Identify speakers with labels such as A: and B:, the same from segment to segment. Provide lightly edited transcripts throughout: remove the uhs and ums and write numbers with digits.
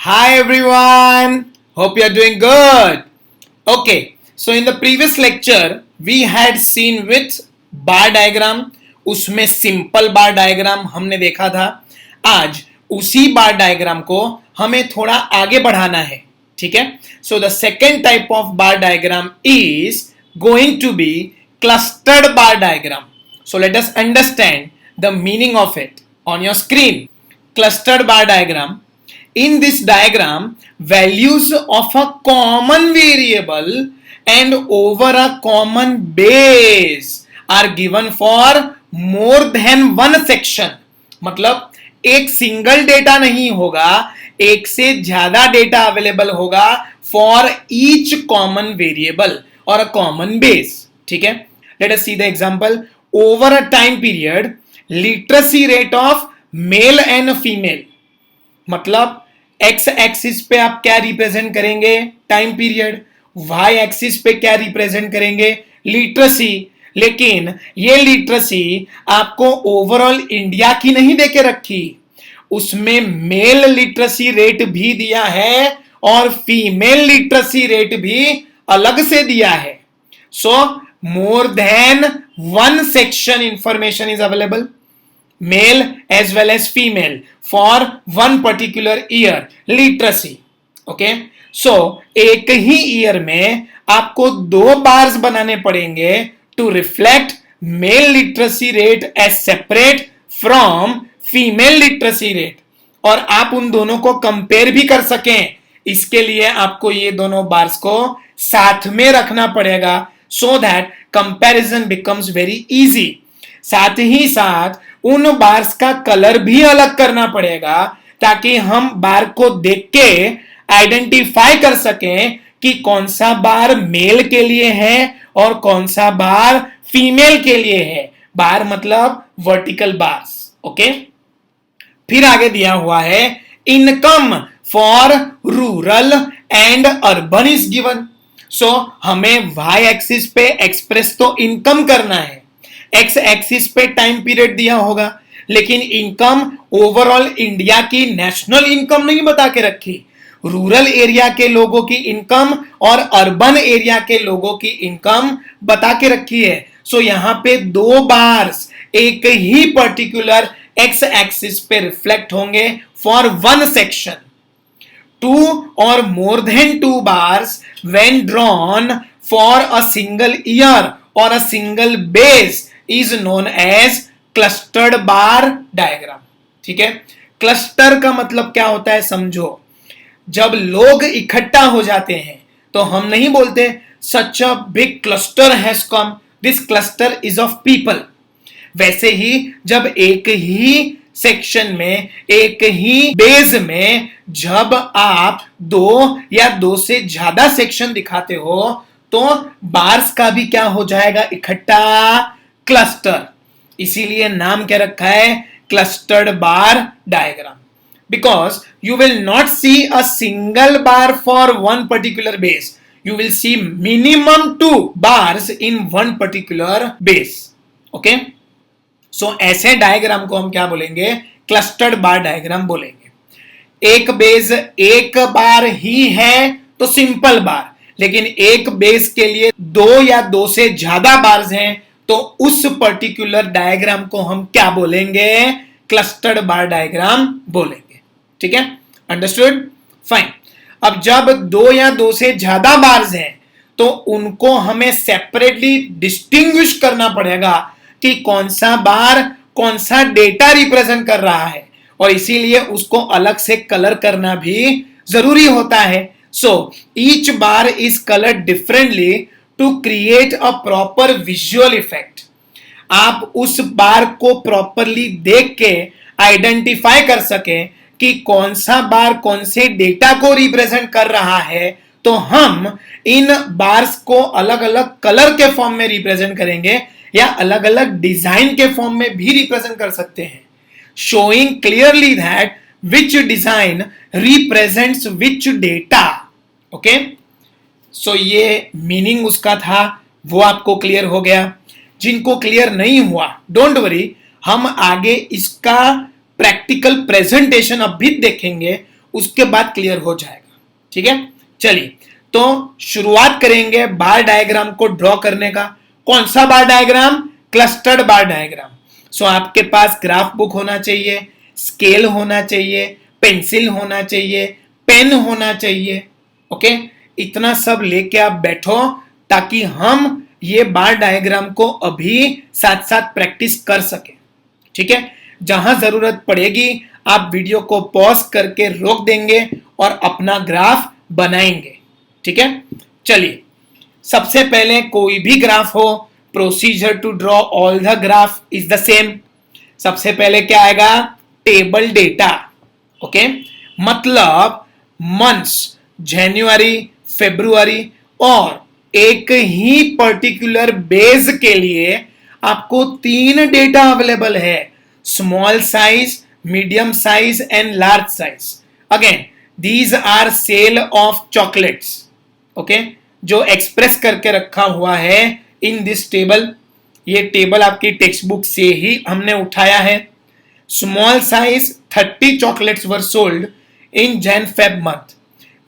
A: Hi everyone, hope you are doing good. Okay, so in the previous lecture we had seen with bar diagram, उसमें simple बार diagram हमने देखा था. आज उसी बार diagram को हमें थोड़ा आगे बढ़ाना है. ठीक है. So the second type of bar diagram is going to be clustered bar diagram. So let us understand the meaning of it on your screen. Clustered bar diagram. In this diagram, values of a common variable and over a common base are given for more than one section. मतलब एक single data नहीं होगा, एक से ज्यादा data available होगा for each common variable और a common base. ठीक है. Let us see the example. Over a time period literacy rate of male and female. मतलब एक्स एक्सिस पे आप क्या रिप्रेजेंट करेंगे? Time period. वाई एक्सिस पे क्या रिप्रेजेंट करेंगे? लिटरेसी. लेकिन ये लिटरेसी आपको ओवरऑल इंडिया की नहीं देके रखी, उसमें मेल लिटरेसी रेट भी दिया है और फीमेल लिटरेसी रेट भी अलग से दिया है. सो more than one section information is available, male as well as female, for one particular year literacy. Okay, so एक ही ईयर में आपको दो बार्स बनाने पड़ेंगे to reflect male literacy rate as separate from female literacy rate, और आप उन दोनों को कंपेयर भी कर सकें. इसके लिए आपको ये दोनों बार्स को साथ में रखना पड़ेगा so that comparison becomes very easy. साथ ही साथ उन बार्स का कलर भी अलग करना पड़ेगा ताकि हम बार को देख के आइडेंटिफाई कर सकें कि कौन सा बार मेल के लिए है और कौन सा बार फीमेल के लिए है. बार मतलब वर्टिकल बार्स. ओके. फिर आगे दिया हुआ है income for rural and urban is given. So हमें वाई एक्सिस पे एक्सप्रेस तो इनकम करना है, एक्स एक्सिस पे टाइम पीरियड दिया होगा, लेकिन इनकम ओवरऑल इंडिया की नेशनल इनकम नहीं बता के रखी. रूरल एरिया के लोगों की इनकम और अर्बन एरिया के लोगों की इनकम बता के रखी है. सो यहां पे दो बार्स एक ही पर्टिकुलर एक्स एक्सिस पे रिफ्लेक्ट होंगे for one section. Two or more than two bars when drawn for a single year or a single base is known as clustered bar diagram. ठीक है. क्लस्टर का मतलब क्या होता है समझो. जब लोग इकट्ठा हो जाते हैं तो हम नहीं बोलते such a big cluster has come, this cluster is of people. वैसे ही जब एक ही सेक्शन में एक ही बेस में जब आप दो या दो से ज्यादा सेक्शन दिखाते हो तो बार्स का भी क्या हो जाएगा इकट्ठा? क्लस्टर. इसीलिए नाम क्या रखा है? Clustered bar diagram. Because you will not see a single bar for one particular base, you will see minimum 2 bars in one particular base. Okay. So ऐसे डायग्राम को हम क्या बोलेंगे? क्लस्टर्ड बार डायग्राम बोलेंगे. एक बेस एक बार ही है तो सिंपल बार, लेकिन एक बेस के लिए दो या दो से ज्यादा बार्स हैं तो उस पर्टिकुलर डायग्राम को हम क्या बोलेंगे? क्लस्टर्ड बार डायग्राम बोलेंगे. ठीक है. अंडरस्टूड? फाइन. अब जब दो या दो से ज्यादा बार्स हैं तो उनको हमें सेपरेटली डिस्टिंग्विश करना पड़ेगा कि कौन सा बार कौन सा डेटा रिप्रेजेंट कर रहा है, और इसीलिए उसको अलग से कलर करना भी जरूरी होता है. So each bar is coloured differently to create a proper visual effect. आप उस बार को प्रॉपरली देख के आइडेंटिफाई कर सकें कि कौन सा बार कौन से डेटा को रिप्रेजेंट कर रहा है, तो हम इन बार्स को अलग अलग कलर के फॉर्म में रिप्रेजेंट करेंगे या अलग अलग डिजाइन के फॉर्म में भी रिप्रेजेंट कर सकते हैं, showing clearly that which design represents which data. Okay? So ये मीनिंग उसका था, वो आपको क्लियर हो गया. जिनको क्लियर नहीं हुआ डोंट वरी, हम आगे इसका प्रैक्टिकल प्रेजेंटेशन अब भी देखेंगे, उसके बाद क्लियर हो जाएगा। ठीक है, चलिए तो शुरुआत करेंगे बार डायग्राम को ड्रॉ करने का। कौन सा बार डायग्राम? Clustered bar diagram. सो आपके पास ग्राफ बुक होना चाहिए, स्केल होना चाहिए, पेंसिल होना चाहिए, पेन होना चाहिए। ओके, इतना सब लेके आप बैठो ताकि हम ये बार डायग्राम को अभी साथ साथ प्रैक्टिस कर सके। ठीक है, जहां जरूरत पड़ेगी आप वीडियो को पॉज करके रोक देंगे और अपना ग्राफ बनाएंगे। ठीक है, चलिए सबसे पहले कोई भी ग्राफ हो, procedure to draw all the graph is the same. सबसे पहले क्या आएगा? Table data. ओके, मतलब मंथ्स जनवरी, फरवरी और एक ही पर्टिकुलर बेस के लिए आपको 3 डेटा अवेलेबल है, small size, medium size and large size. Again these are sale of chocolates. Okay, जो एक्सप्रेस करके रखा हुआ है इन दिस टेबल। ये टेबल आपकी टेक्स्ट बुक से ही हमने उठाया है। Small size 30 chocolates were sold in Jan Feb month,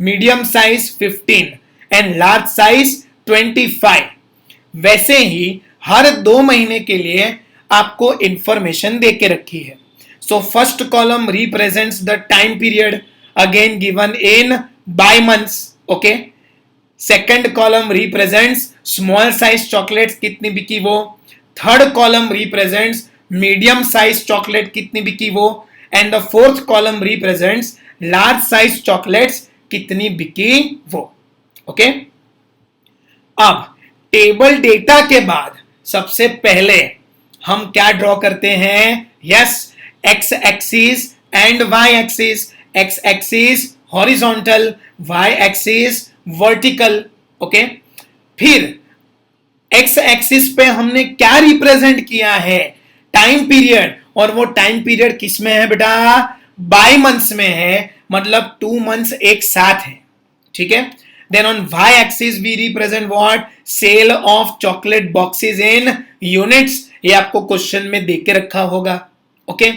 A: medium size 15 and large size 25। वैसे ही हर 2 महीने के लिए आपको इंफॉर्मेशन दे के रखी है। So first column represents the time period again given in by months. Okay, second column represents small size chocolates कितनी बिकी वो, third column represents medium size chocolate कितनी बिकी वो, and the fourth column represents large size chocolates कितनी बिकी वो। Okay, अब टेबल डेटा के बाद सबसे पहले हम क्या ड्रॉ करते हैं? Yes, x axis and Y axis. X axis horizontal, y axis vertical. Okay, फिर एक्स एक्सिस पे हमने क्या रिप्रेजेंट किया है? Time period. और वो टाइम पीरियड किस में है बेटा? बाय मंथ्स में है, मतलब 2 मंथ्स एक साथ है। ठीक है, then on y axis we represent what? Sale of chocolate boxes in units. ये आपको क्वेश्चन में देके रखा होगा। ओके,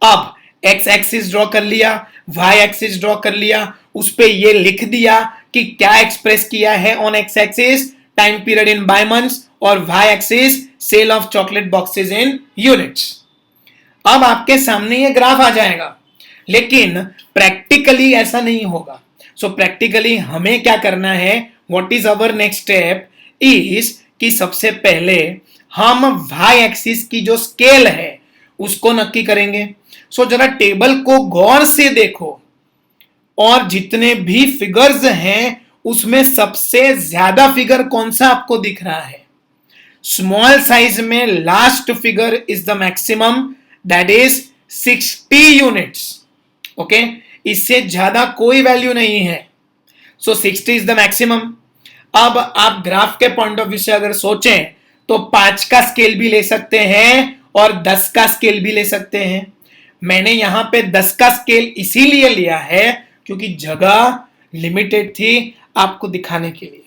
A: अब एक्स एक्सिस ड्रॉ कर लिया, वाई एक्सिस ड्रॉ कर लिया, उस पे ये लिख दिया कि क्या एक्सप्रेस किया है on X axis, time period in by months, और Y axis sale of chocolate boxes in units. अब आपके सामने ये ग्राफ आ जाएगा, लेकिन प्रैक्टिकली ऐसा नहीं होगा। सो प्रैक्टिकली हमें क्या करना है? What is our next step is कि सबसे पहले हम वाई एक्सिस की जो स्केल है उसको नक्की करेंगे। सो जरा टेबल को गौर से देखो और जितने भी फिगर्स हैं उसमें सबसे ज्यादा फिगर कौन सा आपको दिख रहा है? स्मॉल साइज में last figure is the maximum, that is 60 units. Okay, इससे ज्यादा कोई वैल्यू नहीं है। सो 60 इज द मैक्सिमम। अब आप ग्राफ के पॉइंट ऑफ व्यू से अगर सोचें तो 5 का स्केल भी ले सकते हैं और 10 का स्केल भी ले सकते हैं। मैंने यहां पे 10 का स्केल इसीलिए लिया है क्योंकि जगह लिमिटेड थी आपको दिखाने के लिए।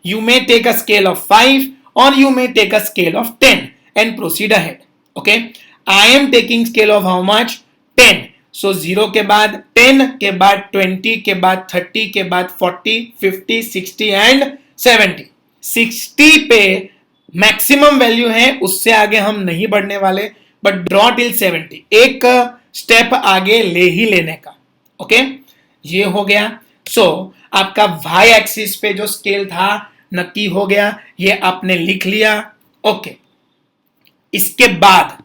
A: You may take a scale of 5 और you may take a scale of 10 and proceed ahead. Okay, I am taking scale of how much? 10। So 0 के बाद 10 के बाद 20 के बाद 30 के बाद 40, 50, 60 एंड 70। 60 पे मैक्सिमम वैल्यू है, उससे आगे हम नहीं बढ़ने वाले, बट ड्रॉ टिल 70, एक स्टेप आगे ले ही लेने का। ओके, ये हो गया। सो आपका वाई एक्सिस पे जो स्केल था नक्की हो गया, ये आपने लिख लिया। ओके, इसके बाद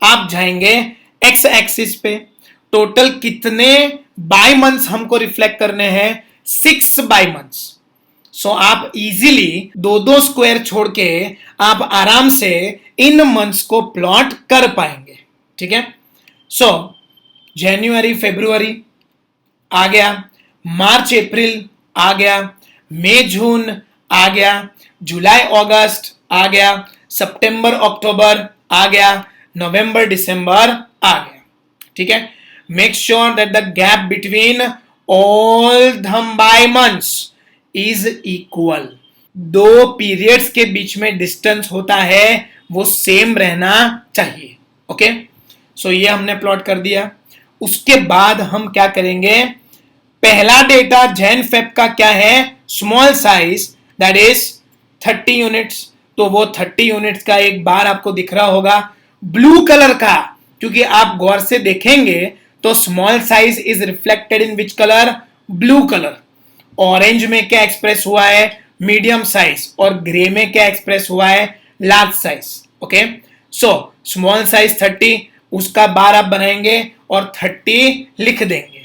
A: आप जाएंगे एक्स एक्सिस पे। टोटल कितने बाय मंथ्स हमको रिफ्लेक्ट करने हैं? 6 बाय मंथ्स। सो आप इजीली 2-2 स्क्वायर छोड़ के आप आराम से इन मंथ्स को प्लॉट कर पाएंगे। ठीक है, सो जनवरी फरवरी आ गया, मार्च अप्रैल आ गया, मई जून आ गया, जुलाई अगस्त आ गया, सितंबर अक्टूबर आ गया, नवंबर दिसंबर आ गया। ठीक है, make sure that the gap between all the bi months is equal. 2 periods के बीच में डिस्टेंस होता है वो सेम रहना चाहिए। ओके, सो ये हमने प्लॉट कर दिया। उसके बाद हम क्या करेंगे, पहला डेटा जैन फेब का क्या है, small size that is 30 units, तो वो 30 यूनिट्स का एक बार आपको दिख रहा होगा ब्लू कलर का, क्योंकि आप गौर से देखेंगे तो small size is reflected in which colour, blue colour. Orange में क्या एक्सप्रेस हुआ है, मीडियम साइज, और ग्रे में क्या एक्सप्रेस हुआ है, large size. Okay, so small size 30, उसका बार आप बनाएंगे और 30 लिख देंगे।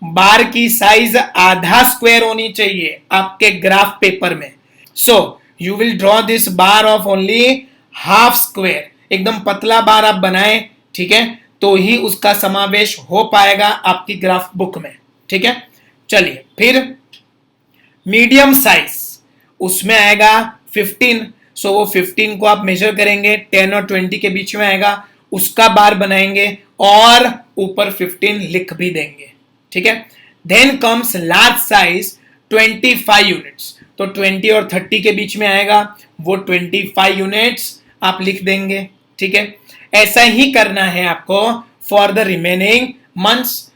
A: बार की साइज आधा स्क्वायर होनी चाहिए आपके ग्राफ पेपर में, so you will draw this bar of only half square, एकदम पतला बार आप बनाएं, ठीक है, तो ही उसका समावेश हो पाएगा आपकी ग्राफ बुक में। ठीक है, चलिए फिर मीडियम साइज, उसमें आएगा 15, सो वो 15 को आप मेजर करेंगे, 10 और 20 के बीच में आएगा, उसका बार बनाएंगे और ऊपर 15 लिख भी देंगे। ठीक है, then comes large size 25 units, तो 20 और 30 के बीच में आएगा, वो 25 यूनिट्स आप लिख देंगे। ठीक है, ऐसा ही करना है आपको for the remaining months.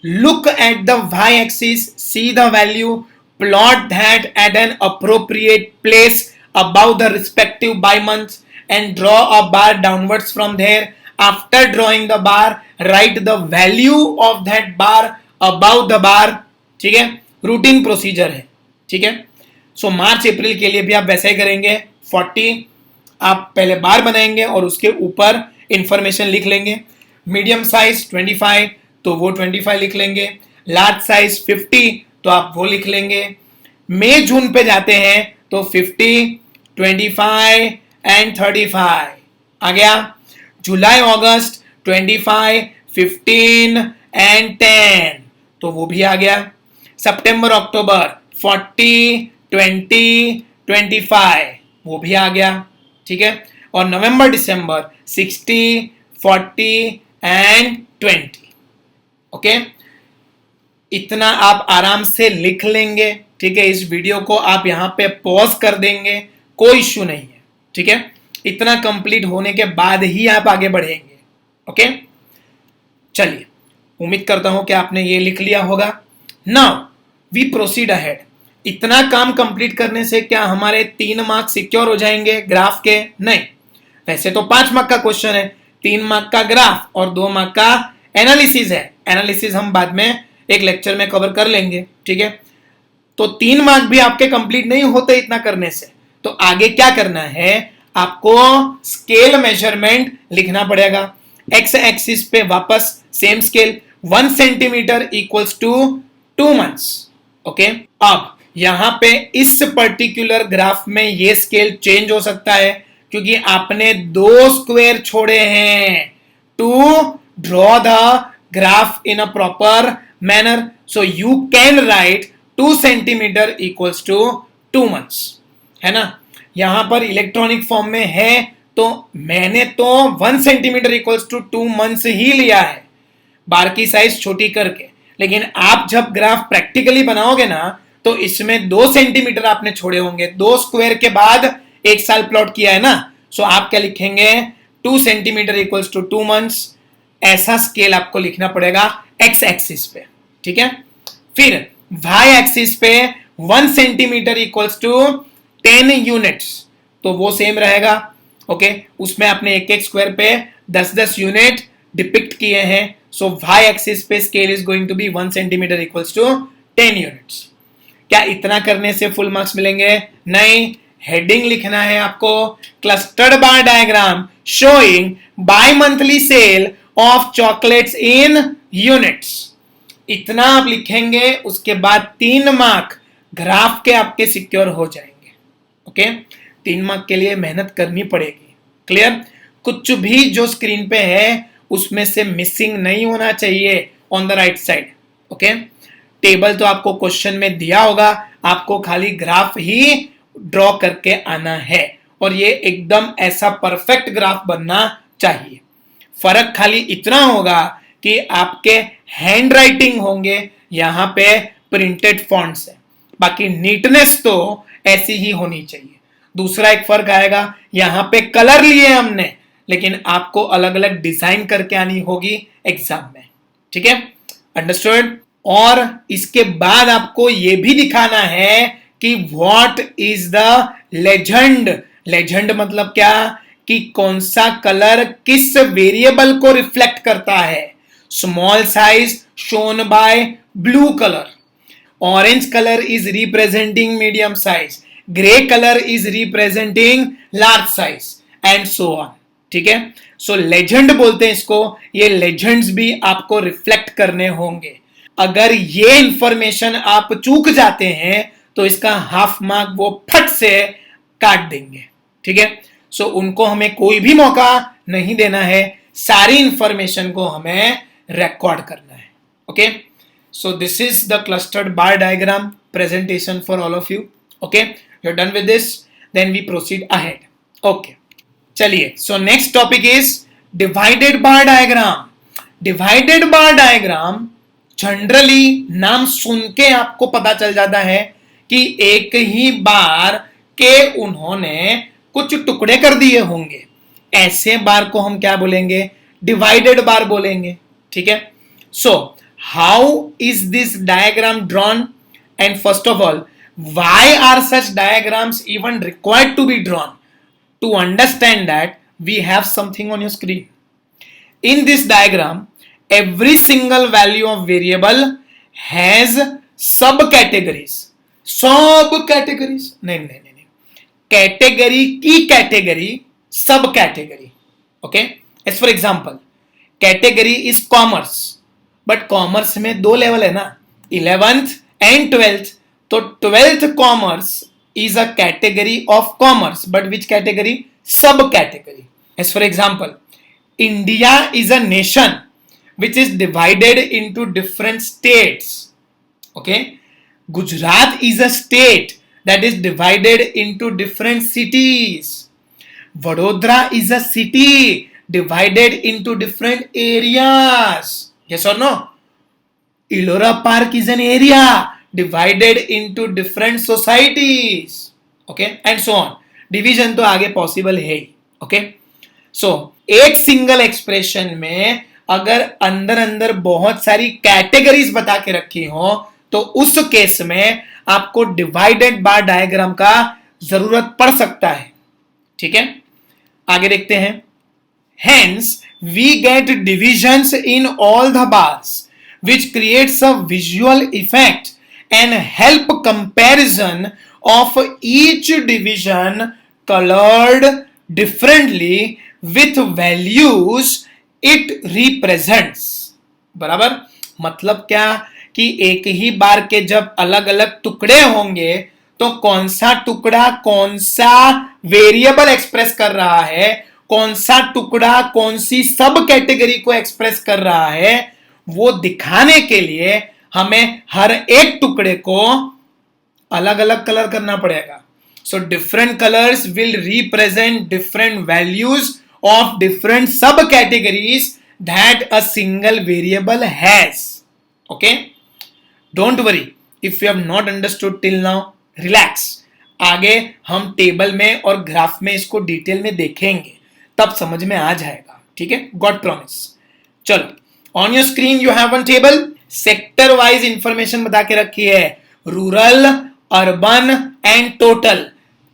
A: Look at the y axis, see the value, plot that at an appropriate place above the respective by months and draw a bar downwards from there. After drawing the bar, write the value of that bar above the bar. ठीक है, routine procedure है। ठीक है, सो मार्च अप्रैल के लिए भी आप वैसा ही करेंगे। 40 आप पहले बार बनाएंगे और उसके ऊपर इंफॉर्मेशन लिख लेंगे। मीडियम साइज 25, तो वो 25 लिख लेंगे। लार्ज साइज 50, तो आप वो लिख लेंगे। मई जून पे जाते हैं तो 50, 25 एंड 35 आ गया। जुलाई अगस्त 25, 15 एंड 10, तो वो भी आ गया। सितंबर अक्टूबर 40, 20, 25, वो भी आ गया। ठीक है, और नवंबर दिसंबर 60, 40 एंड 20। ओके, इतना आप आराम से लिख लेंगे। ठीक है, इस वीडियो को आप यहां पे पॉज कर देंगे, कोई इश्यू नहीं है। ठीक है, इतना कंप्लीट होने के बाद ही आप आगे बढ़ेंगे। ओके, चलिए, उम्मीद करता हूं कि आपने ये लिख लिया होगा। Now we proceed ahead. इतना काम कंप्लीट करने से क्या हमारे 3 मार्क सिक्योर हो जाएंगे ग्राफ के? नहीं, वैसे तो 5 मार्क का क्वेश्चन है, 3 मार्क का ग्राफ और 2 मार्क का एनालिसिस है। एनालिसिस हम बाद में एक लेक्चर में कवर कर लेंगे। ठीक है, तो 3 मार्क भी आपके कंप्लीट नहीं होते इतना करने से। तो आगे क्या करना है, आपको स्केल मेजरमेंट लिखना पड़ेगा। एक्स एक्सिस पे वापस same scale, 1 centimetre equals to 2 months. Okay, अब यहां पे इस पर्टिकुलर ग्राफ में ये स्केल चेंज हो सकता है क्योंकि आपने 2 स्क्वायर छोड़े हैं to draw the graph in a proper manner. So you can write 2 centimetre equals to 2 months, है ना। यहां पर इलेक्ट्रॉनिक फॉर्म में है तो मैंने तो 1 सेंटीमीटर इक्वल्स टू 2 मंथ्स ही लिया है, बार की साइज छोटी करके। लेकिन आप जब ग्राफ प्रैक्टिकली बनाओगे ना तो इसमें 2 सेंटीमीटर आपने छोड़े होंगे। 2 स्क्वायर के बाद 1 साल प्लॉट किया है ना, सो आप क्या लिखेंगे, 2 सेंटीमीटर इक्वल्स टू 2 मंथ्स। ऐसा स्केल आपको लिखना पड़ेगा एक्स एक्सिस पे। ठीक है, फिर वाई एक्सिस पे 1 सेंटीमीटर इक्वल्स टू 10 यूनिट्स, तो वो सेम रहेगा। ओके, उसमें आपने एक एक स्क्वायर पे 10-10 यूनिट डिपिक्ट किए हैं। सो वाई एक्सिस पे scale is going to be 1 centimetre equals to 10 units. क्या इतना करने से फुल मार्क्स मिलेंगे? नहीं, हेडिंग लिखना है आपको, clustered bar diagram showing by monthly cell of chocolates in units. इतना आप लिखेंगे, उसके बाद 3 मार्क ग्राफ के आपके सिक्योर हो जाएंगे। ओके, 3 मार्क के लिए मेहनत करनी पड़ेगी। क्लियर? कुछ भी जो स्क्रीन पे है उसमें से मिसिंग नहीं होना चाहिए on the right side. Okay, table तो आपको क्वेश्चन में दिया होगा, आपको खाली ग्राफ ही ड्रॉ करके आना है और ये एकदम ऐसा परफेक्ट ग्राफ बनना चाहिए। फर्क खाली इतना होगा कि आपके हैंड राइटिंग होंगे यहां पे प्रिंटेड फॉन्ट से, बाकी नीटनेस तो ऐसी ही होनी चाहिए। दूसरा एक फर्क आएगा, यहां पे कलर लिए हमने, लेकिन आपको अलग अलग डिजाइन करके आनी होगी एग्जाम में। ठीक है, अंडरस्टूड। और इसके बाद आपको यह भी दिखाना है कि what is the legend. Legend मतलब क्या, कि कौन सा कलर किस वेरिएबल को रिफ्लेक्ट करता है। Small size shown by blue colour, orange colour is representing medium size, grey colour is representing large size and so on. ठीक है, सो लेजेंड बोलते हैं इसको। ये लेजेंड्स भी आपको रिफ्लेक्ट करने होंगे। अगर ये इंफॉर्मेशन आप चूक जाते हैं तो इसका हाफ मार्क वो फट से काट देंगे। ठीक है, सो उनको हमें कोई भी मौका नहीं देना है, सारी इंफॉर्मेशन को हमें रिकॉर्ड करना है। Okay, so this is the clustered bar diagram presentation for all of you. Okay, you are done with this, then we proceed ahead. Okay, चलिए, so next topic is divided bar diagram. Divided bar diagram generally नाम सुन के आपको पता चल जाता है कि एक ही बार के उन्होंने कुछ टुकड़े कर दिए होंगे। ऐसे बार को हम क्या बोलेंगे, डिवाइडेड बार बोलेंगे। ठीक है, so how is this diagram drawn, and first of all why are such diagrams even required to be drawn. To understand that, we have something on your screen. In this diagram, every single value of variable has subcategories. Subcategories? नहीं. Category की category, subcategory. Okay? As for example, category is commerce. But commerce में दो level है ना, 11th and 12th. तो 12th commerce is a category of commerce, but which category? Subcategory. As for example, India is a nation which is divided into different states. Okay, Gujarat is a state that is divided into different cities. Vadodara is a city divided into different areas. Yes or no? Ellora Park is an area divided into different societies. Okay, and so on. Division तो आगे possible है ही। Okay, सो एक single expression में अगर अंदर अंदर बहुत सारी कैटेगरीज बता के रखी हो तो उस केस में आपको डिवाइडेड बार डायग्राम का जरूरत पड़ सकता है। ठीक है, आगे देखते हैं। Hence, we get divisions in all the bars, which creates a visual effect and help comparison of each division colored differently with values it represents. बराबर, मतलब क्या कि एक ही बार के जब अलग अलग टुकड़े होंगे तो कौन सा टुकड़ा कौन सा वेरिएबल एक्सप्रेस कर रहा है, कौन सा टुकड़ा कौन सी सब कैटेगरी को एक्सप्रेस कर रहा है, वो दिखाने के लिए हमें हर एक टुकड़े को अलग अलग कलर करना पड़ेगा। So different colours will represent different values of different sub categories that a single variable has. Okay, don't worry if you have not understood till now, relax. आगे हम टेबल में और ग्राफ में इसको डिटेल में देखेंगे, तब समझ में आ जाएगा। ठीक है, गॉड प्रॉमिस। चलो, on your screen you have one table, sector wise information बता के रखी है, रूरल, अर्बन एंड टोटल।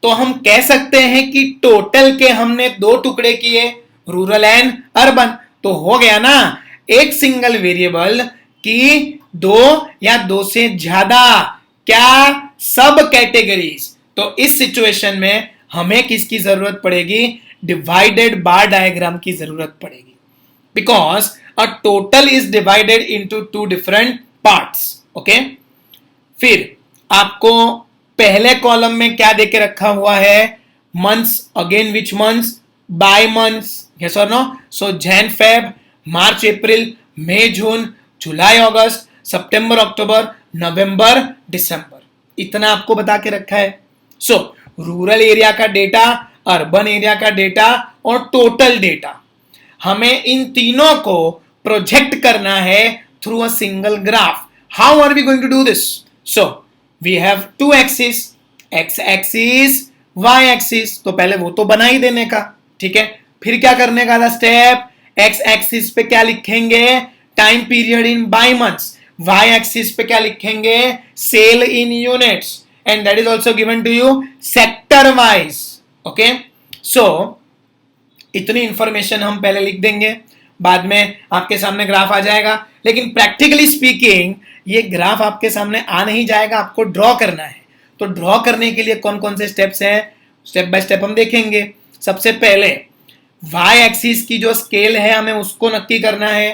A: तो हम कह सकते हैं कि टोटल के हमने दो टुकड़े किए, रूरल एंड अर्बन। तो हो गया ना एक सिंगल वेरिएबल की दो या दो से ज्यादा क्या सब कैटेगरीज। तो इस सिचुएशन में हमें किसकी जरूरत पड़ेगी, डिवाइडेड बार डायग्राम की जरूरत पड़ेगी, because a total is divided into two different parts. Okay, फिर आपको पहले कॉलम में क्या देके रखा हुआ है, months. Again which months, bi months, yes और no. So Jan Feb, March April, May June, जुलाई अगस्त, सितंबर अक्टूबर, नवंबर दिसंबर, इतना आपको बता के रखा है। सो रूरल एरिया का डेटा, अर्बन एरिया का डेटा और टोटल डेटा, हमें इन तीनों को प्रोजेक्ट करना है through a single graph. How are we going to do this? So we have two axis, x axis, Y axis. तो पहले वो तो बना ही देने का। ठीक है, फिर क्या करने का था स्टेप, एक्स एक्सिस पे क्या लिखेंगे, time period in by months, Y axis पे क्या लिखेंगे, sale in units, and that is also given to you sector wise. Okay, so इतनी इंफॉर्मेशन हम पहले लिख देंगे, बाद में आपके सामने ग्राफ आ जाएगा। लेकिन प्रैक्टिकली स्पीकिंग ये ग्राफ आपके सामने आ नहीं जाएगा, आपको ड्रॉ करना है। तो ड्रॉ करने के लिए कौन कौन से स्टेप्स हैं, स्टेप बाय स्टेप हम देखेंगे। सबसे पहले वाई एक्सिस की जो स्केल है हमें उसको नक्की करना है।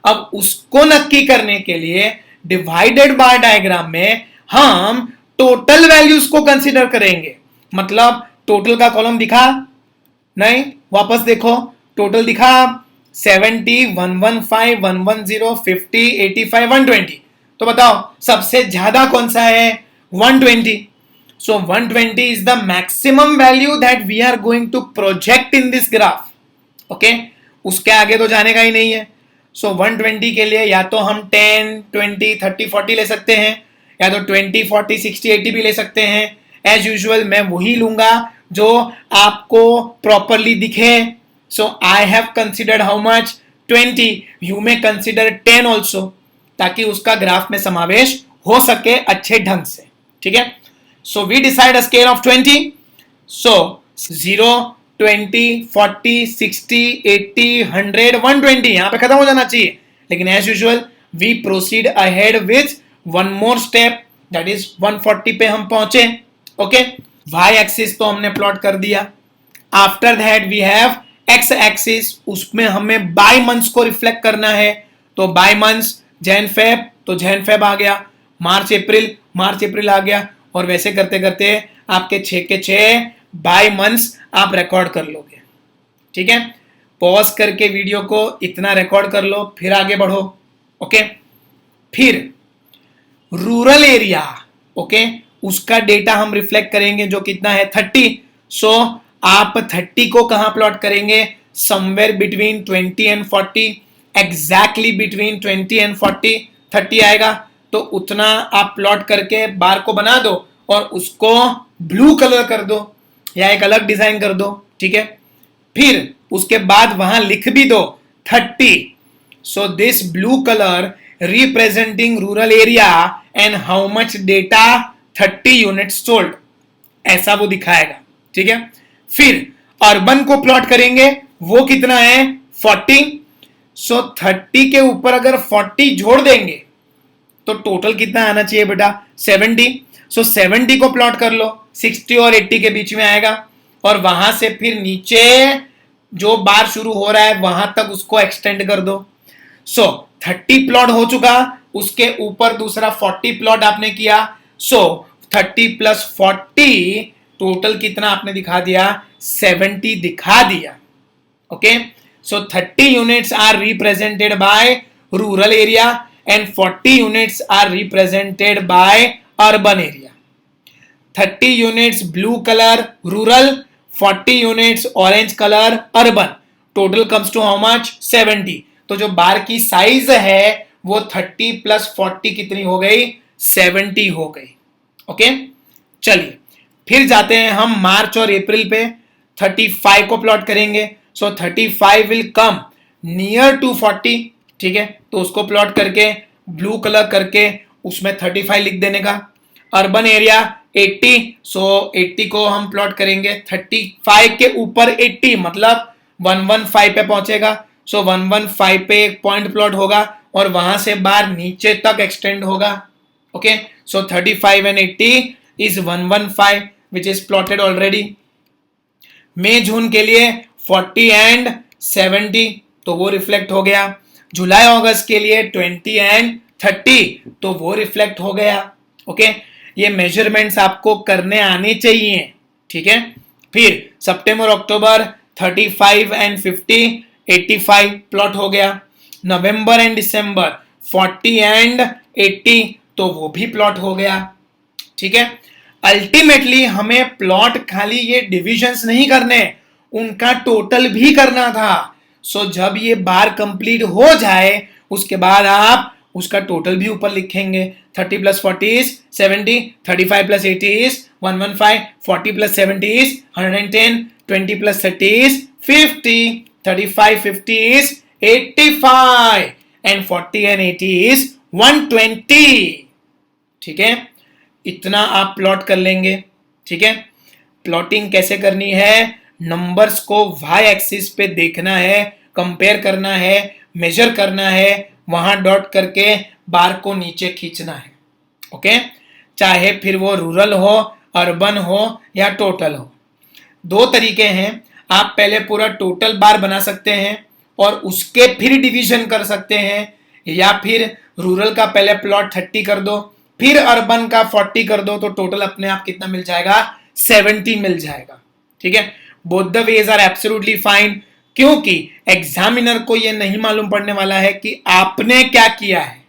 A: अब उसको नक्की करने के लिए डिवाइडेड बार डायग्राम में हम टोटल वैल्यूज को कंसीडर करेंगे। मतलब टोटल का कॉलम दिखा नहीं, वापस देखो, टोटल दिखा 70, 115, 110, 50, 85, 120। तो बताओ सबसे ज्यादा कौन सा है, 120। So 120 is the maximum value that we are going to project in this graph. Okay? उसके आगे तो जाने का ही नहीं है। So 120 के लिए या तो हम 10, 20, 30, 40 ले सकते हैं, या तो 20, 40, 60, 80 भी ले सकते हैं। एज यूजुअल मैं वही लूंगा जो आपको प्रॉपरली दिखे। So I have considered how much, 20. You may consider 10 also, ताकि उसका ग्राफ में समावेश हो सके अच्छे ढंग से। ठीक है, so we decide a scale of 20. So 0, 20, 40, 60, 80, 100, 120 यहां पे खत्म हो जाना चाहिए। लेकिन as usual we proceed ahead with one more step, that is 140 पे हम पहुंचे। ओके, y एक्सिस तो हमने प्लॉट कर दिया। After that we have x axis, उसमें हमें बाय मंथ्स को रिफ्लेक्ट करना है। तो बाय मंथ्स जैन फेब, तो जैन फेब आ गया, मार्च अप्रैल आ गया, और वैसे करते करते आपके 6 के 6 बाय मंथ्स आप रिकॉर्ड कर लोगे। ठीक है, पॉज करके वीडियो को इतना रिकॉर्ड कर लो, फिर आगे बढ़ो। ओके, फिर रूरल एरिया, ओके, उसका डेटा हम रिफ्लेक्ट करेंगे जो कितना है 30। सो आप 30 को कहां प्लॉट करेंगे, somewhere between 20 and 40, exactly between 20 and 40 30 आएगा। तो उतना आप प्लॉट करके बार को बना दो और उसको ब्लू कलर कर दो या एक अलग डिजाइन कर दो। ठीक है, फिर उसके बाद वहां लिख भी दो 30। So this blue colour representing rural area and how much data 30 units sold, ऐसा वो दिखाएगा। ठीक है, फिर अर्बन को प्लॉट करेंगे, वो कितना है 40। सो 30 के ऊपर अगर 40 जोड़ देंगे तो टोटल कितना आना चाहिए बेटा, 70। सो 70 को प्लॉट कर लो, 60 और 80 के बीच में आएगा, और वहां से फिर नीचे जो बार शुरू हो रहा है वहां तक उसको एक्सटेंड कर दो। सो 30 प्लॉट हो चुका, उसके ऊपर दूसरा 40 प्लॉट आपने किया। सो 30 प्लस 40 टोटल कितना आपने दिखा दिया, 70 दिखा दिया। Okay, so 30 units are represented by rural area and 40 units are represented by urban area. 30 units blue color rural, 40 units orange color urban. Total comes to how much, 70. तो जो बार की साइज है वो 30 प्लस 40 कितनी हो गई, 70 हो गई। ओके, चलिए फिर जाते हैं हम मार्च और अप्रैल पे। 35 को प्लॉट करेंगे। सो 35 विल कम नियर टू 40। ठीक है, तो उसको प्लॉट करके ब्लू कलर करके उसमें 35 लिख देने का। अर्बन एरिया 80, सो 80 को हम प्लॉट करेंगे, 35 के ऊपर 80 मतलब 115 पे पहुंचेगा। सो 115 पे एक पॉइंट प्लॉट होगा और वहां से बार नीचे तक एक्सटेंड होगा। Okay, so 35 and 80 is 115 which is plotted already. मई जून के लिए 40 एंड 70, तो वो रिफ्लेक्ट हो गया। जुलाई अगस्त के लिए 20 एंड 30, तो वो रिफ्लेक्ट हो गया। ओके, ये मेजरमेंट्स आपको करने आने चाहिए। ठीक है, फिर सितंबर अक्टूबर 35 एंड 50, 85 प्लॉट हो गया। नवंबर एंड दिसंबर 40 एंड 80, तो वो भी प्लॉट हो गया। ठीक है, अल्टीमेटली हमें प्लॉट खाली ये डिविजन्स नहीं करने, उनका टोटल भी करना था। सो जब ये बार कंप्लीट हो जाए उसके बाद आप उसका टोटल भी ऊपर लिखेंगे। 30 plus 40 is 70, 35 plus 80 is 115, 40 plus 70 is 110, 20 plus 30 is 50, 35 50 is 85, and 40 and 80 is 120। ठीक है, इतना आप प्लॉट कर लेंगे। ठीक है, प्लॉटिंग कैसे करनी है, नंबर्स को वाई एक्सिस पे देखना है, कंपेयर करना है, मेजर करना है, वहां डॉट करके बार को नीचे खींचना है। ओके, चाहे फिर वो रूरल हो, अर्बन हो या टोटल हो। दो तरीके हैं, आप पहले पूरा टोटल बार बना सकते हैं और उसके फिर डिवीजन कर सकते हैं, या फिर रूरल का पहले प्लॉट 30 कर दो, फिर अर्बन का 40 कर दो, तो टोटल अपने आप कितना मिल जाएगा, 70 मिल जाएगा। ठीक है, both the ways are absolutely fine, क्योंकि एग्जामिनर को यह नहीं मालूम पड़ने वाला है कि आपने क्या किया है।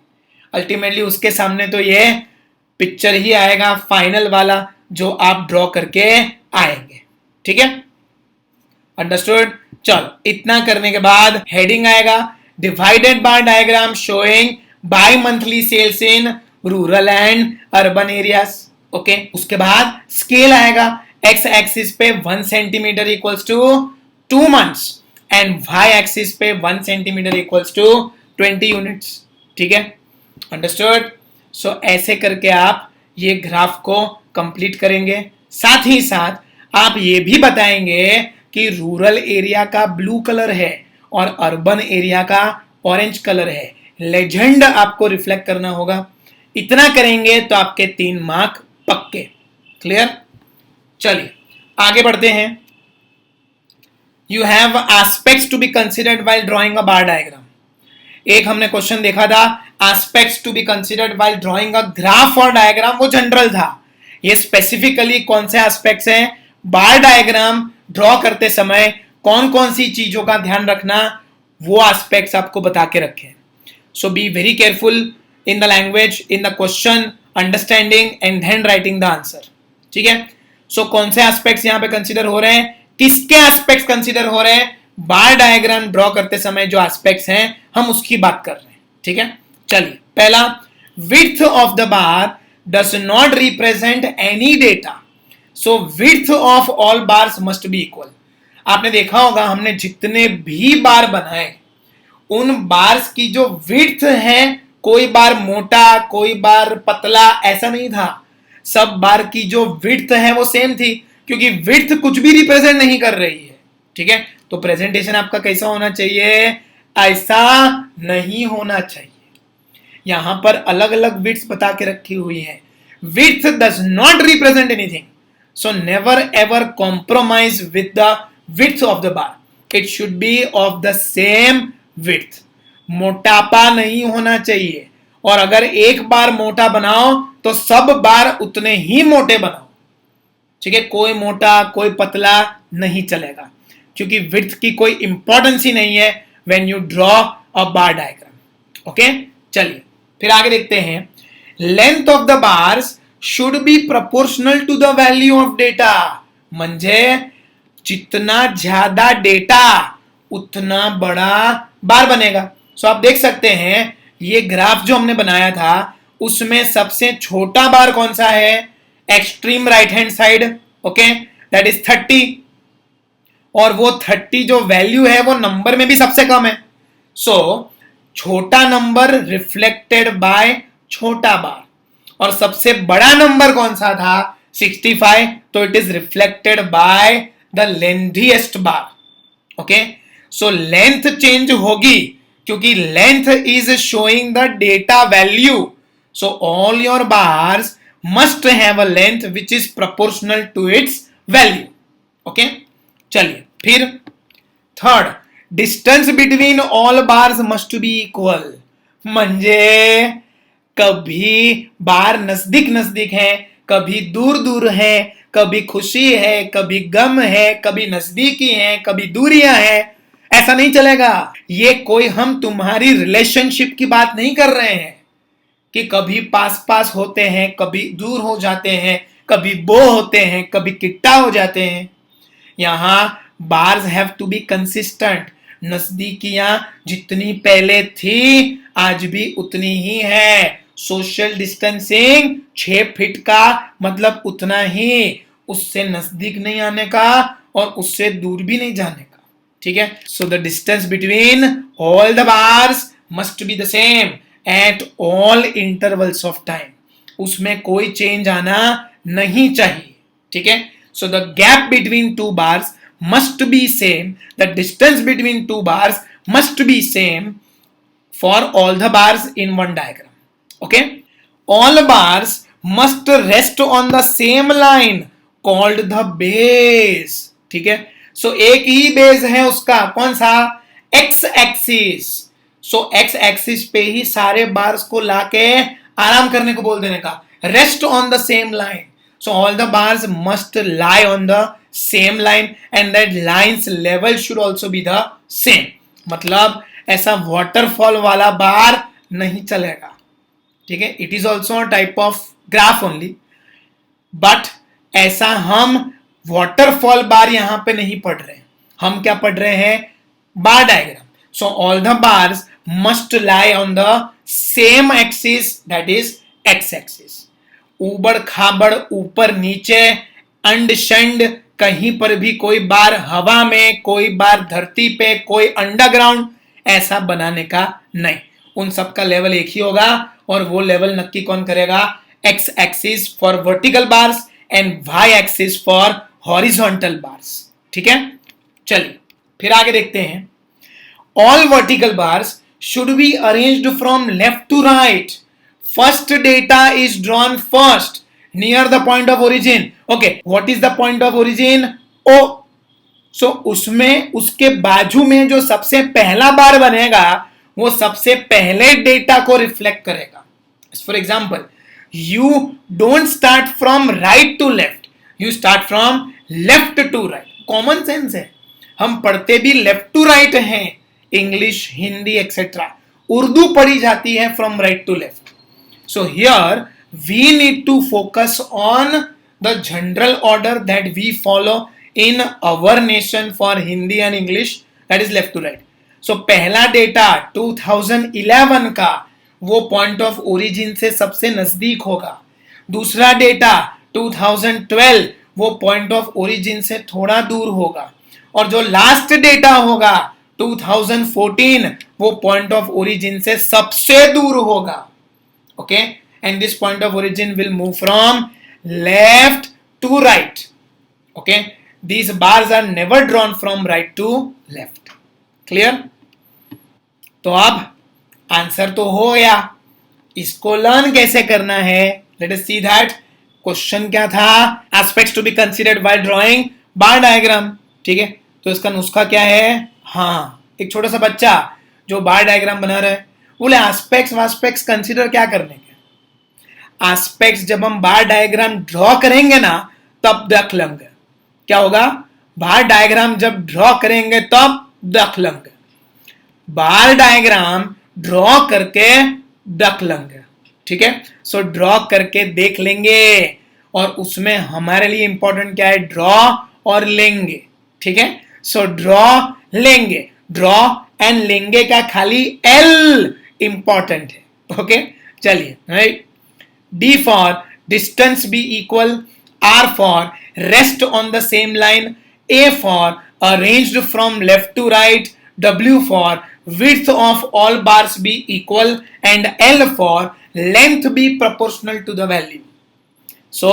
A: अल्टीमेटली उसके सामने तो ये पिक्चर ही आएगा फाइनल वाला, जो आप ड्रॉ करके आएंगे। ठीक है, अंडरस्टूड। चलो, इतना करने के बाद हेडिंग आएगा, divided bar diagram showing bi monthly sales in rural and urban areas. Okay, उसके बाद स्केल आएगा, एक्स एक्सिस पे 1 centimetre equals to 2 months and Y axis पे 1 सेंटीमीटर इक्वल्स टू 20 यूनिट्स। ठीक है, अंडरस्टूड। सो ऐसे करके आप ये ग्राफ को कंप्लीट करेंगे। साथ ही साथ आप ये भी बताएंगे कि रूरल एरिया का ब्लू कलर है और अर्बन एरिया का ऑरेंज कलर है। लेजेंड आपको रिफ्लेक्ट करना होगा। इतना करेंगे तो आपके 3 मार्क पक्के। क्लियर? चलिए आगे बढ़ते हैं। You have aspects to be considered while drawing a bar diagram. एक हमने क्वेश्चन देखा था, aspects to be considered while drawing a graph और डायग्राम, वो जनरल था। ये स्पेसिफिकली कौन से एस्पेक्ट्स हैं, बार डायग्राम ड्रॉ करते समय कौन कौन सी चीजों का ध्यान रखना, वो एस्पेक्ट्स आपको बता के रखे। So be very careful in the language, in the question, understanding and then writing the answer. ठीक है, सो कौन से एस्पेक्ट्स यहां पे कंसीडर हो रहे हैं, किसके एस्पेक्ट्स कंसीडर हो रहे हैं, बार डायग्राम ड्रॉ करते समय जो एस्पेक्ट्स हैं हम उसकी बात कर रहे हैं। ठीक है, चलिए पहला, width of the bar does not represent any data, so width of all bars must be equal. आपने देखा होगा हमने जितने भी बार बनाए, उन बार्स की जो विड्थ है, कोई बार मोटा कोई बार पतला ऐसा नहीं था, सब बार की जो विड्थ है वो सेम थी, क्योंकि विड्थ कुछ भी रिप्रेजेंट नहीं कर रही है। ठीक है, तो प्रेजेंटेशन आपका कैसा होना चाहिए, ऐसा नहीं होना चाहिए। यहां पर अलग अलग विड्थ बता के रखी हुई है। Width does not represent anything, so never ever compromise with the width of the bar, it should be of the same width. मोटापा नहीं होना चाहिए, और अगर एक बार मोटा बनाओ तो सब बार उतने ही मोटे बनाओ। ठीक है, कोई मोटा कोई पतला नहीं चलेगा, क्योंकि विड्थ की कोई इंपॉर्टेंस ही नहीं है when you draw a bar diagram. Okay, चलिए फिर आगे देखते हैं। Length of the bars should be proportional to the value of data, म्हणजे जितना ज्यादा डेटा उतना बड़ा बार बनेगा। सो आप देख सकते हैं ये ग्राफ जो हमने बनाया था उसमें सबसे छोटा बार कौन सा है, extreme right hand side. Okay, that is 30, और वो 30 जो वैल्यू है वो नंबर में भी सबसे कम है। सो छोटा नंबर रिफ्लेक्टेड बाय छोटा बार, और सबसे बड़ा नंबर कौन सा था, 65, तो it is reflected by the lengthiest bar. Okay, so length change होगी क्योंकि length is showing the data value, so all your bars must have a length which is proportional to its value. Okay, चलिए फिर third, distance between all bars must be equal, म्हणजे कभी बार नजदीक नजदीक है, कभी दूर दूर है, कभी खुशी है, कभी गम है, कभी नजदीकी है, कभी दूरियां है, ऐसा नहीं चलेगा। ये कोई हम तुम्हारी रिलेशनशिप की बात नहीं कर रहे हैं कि कभी पास पास होते हैं, कभी दूर हो जाते हैं, कभी बो होते हैं, कभी किट्टा हो जाते हैं। यहां bars have to be consistent, नजदीकियां जितनी पहले थी आज भी उतनी ही है। सोशल डिस्टेंसिंग 6 फीट का मतलब उतना ही, उससे नजदीक नहीं आने का और उससे दूर भी नहीं जाने का। ठीक है, so the distance between all the bars must be the same at all intervals of time, उसमें कोई चेंज आना नहीं चाहिए, ठीक है। So the gap between two bars must B same, the distance between two bars must B same for all the bars in one diagram. Okay, all bars must rest on the same line called the base. ठीक है, सो एक ही base है उसका, कौन सा, x axis. सो x axis पे ही सारे bars को लाके आराम करने को बोल देने का, rest on the same line. So all the bars must lie on the same line and that lines level should also be the same. मतलब ऐसा वाटरफॉल वाला बार नहीं चलेगा, ठीक है। It is also a type of graph only, but ऐसा हम waterfall बार यहां पे नहीं पढ़ रहे हैं, हम क्या पढ़ रहे हैं, bar diagram. So all the bars must lie on the same axis, that is X axis. ऊबड़ खाबड़ ऊपर नीचे अंड शंड कहीं पर भी कोई बार हवा में, कोई बार धरती पे, कोई अंडरग्राउंड, ऐसा बनाने का नहीं। उन सब का लेवल एक ही होगा और वो लेवल नक्की कौन करेगा, X axis for vertical bars and Y axis for horizontal bars, ठीक है। चलिए फिर आगे देखते हैं। All vertical bars should be arranged from left to right, first data is drawn first near the point of origin. Okay, what is the point of origin, O. So उसमें उसके बाजू में जो सबसे पहला बार बनेगा वो सबसे पहले डेटा को रिफ्लेक्ट करेगा। For example, you don't start from right to left, you start from left to right. Common sense है, हम पढ़ते भी लेफ्ट टू राइट हैं, इंग्लिश, हिंदी एक्सेट्रा। उर्दू पढ़ी जाती है from right to left. So here we need to focus on the general order that we follow in our nation for Hindi and English, that is left to right. So पहला data 2011 का वो point of origin से सबसे नजदीक होगा, दूसरा data 2012 वो point of origin से थोड़ा दूर होगा, और जो लास्ट डेटा होगा 2014 वो पॉइंट ऑफ ओरिजिन से सबसे दूर होगा। Okay, and this point of origin will move from left to right. Okay, these bars are never drawn from right to left. Clear? तो अब आंसर तो हो गया, इसको लर्न कैसे करना है, let us see that. Question क्या था, aspects to be considered while drawing bar diagram, ठीक है। तो इसका नुस्खा क्या है, हाँ, एक छोटा सा बच्चा जो बार डायग्राम बना रहा है, बोले एस्पेक्ट्स वास्पेक्ट्स कंसीडर क्या करने के, एस्पेक्ट्स जब हम बार डायग्राम ड्रॉ करेंगे ना तब देख लेंगे क्या होगा, बार डायग्राम जब ड्रॉ करेंगे तब देख लेंगे, बार डायग्राम ड्रॉ करके देख लेंगे, ठीक है। सो ड्रॉ करके देख लेंगे, और उसमें हमारे लिए इंपॉर्टेंट क्या है, ड्रॉ और लेंगे, ठीक है। सो ड्रॉ लेंगे, ड्रॉ एंड लेंगे का खाली एल इंपॉर्टेंट है। ओके, चलिए, right. D for distance be equal, R for rest on the same line, A for arranged from left to right, W for width of all bars be equal, and L for length be proportional to the value. So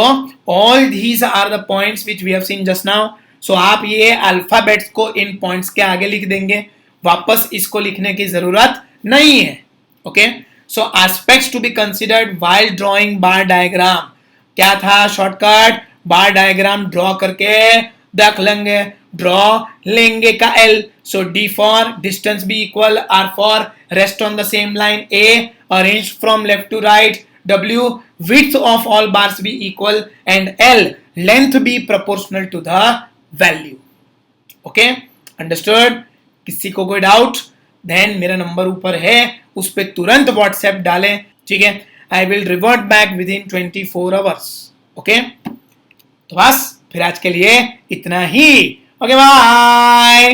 A: all these are the points which we have seen just now. So आप ये alphabets को इन points के आगे लिख देंगे, वापस इसको लिखने की जरूरत नहीं है। Okay, so aspects to be considered while drawing bar diagram, क्या था शॉर्टकट, बार डायग्राम ड्रॉ करके देख लेंगे, ड्रॉ लेंगे का L. So D for distance be equal, R for rest on the same line, A arrange from left to right, W width of all bars be equal, and L length be proportional to the value. Okay, understood? किसी को कोई doubt, then मेरा number ऊपर है, उस पर तुरंत WhatsApp डालें, ठीक है। I will revert back with in 24 hours. Okay, तो बस फिर आज के लिए इतना ही। Okay, bye.